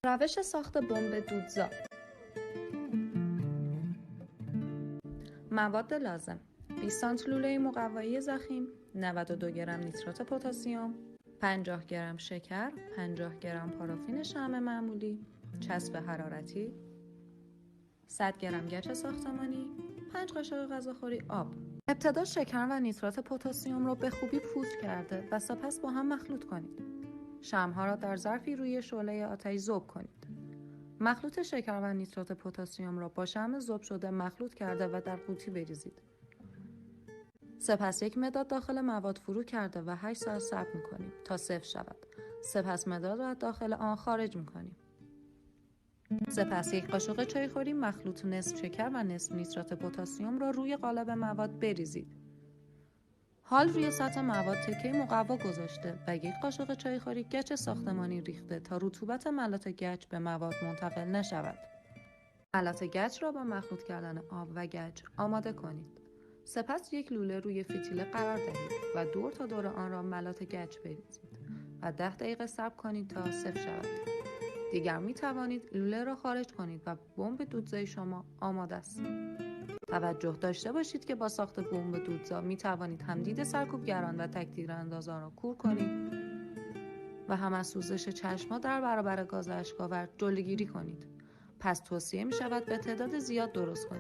روش ساخت بمب دودزا. مواد لازم: 20 سانت لوله مقوایی ضخیم، 92 گرم نیترات پتاسیم، 50 گرم شکر، 50 گرم پارافین شمع معمولی، چسب حرارتی، 100 گرم گچ ساختمانی، 5 قاشق غذاخوری آب. ابتدا شکر و نیترات پتاسیم را به خوبی پودر کرده و سپس با هم مخلوط کنید. شمع‌ها را در ظرفی روی شعله آتش ذوب کنید. مخلوط شکر و نیترات پتاسیم را با شمع ذوب شده مخلوط کرده و در قوطی بریزید. سپس یک مداد داخل مواد فرو کرده و 8 ساعت صبر می‌کنیم تا صفر شود. سپس مداد را داخل آن خارج می‌کنیم. سپس یک قاشق چایخوری مخلوط نصف شکر و نصف نیترات پتاسیم را روی قالب مواد بریزید. حال روی سطح مواد تکه مقوا گذاشته و یک قاشق چایخوری گچ ساختمانی ریخته تا رطوبت ملاط گچ به مواد منتقل نشود. ملاط گچ را با مخلوط کردن آب و گچ آماده کنید. سپس یک لوله روی فتیله قرار دهید و دور تا دور آن را ملاط گچ بریزید و 10 دقیقه صبر کنید تا صفر شود. دیگر می توانید لوله را خارج کنید و بمب دودزای شما آماده است. توجه داشته باشید که با ساخت بمب دودزا می توانید هم دید سرکوبگران و تک‌تیراندازان را کور کنید و هم از سوزش چشم‌ها در برابر گاز اشک‌آور جلوگیری کنید. پس توصیه می شود به تعداد زیاد درست کنید.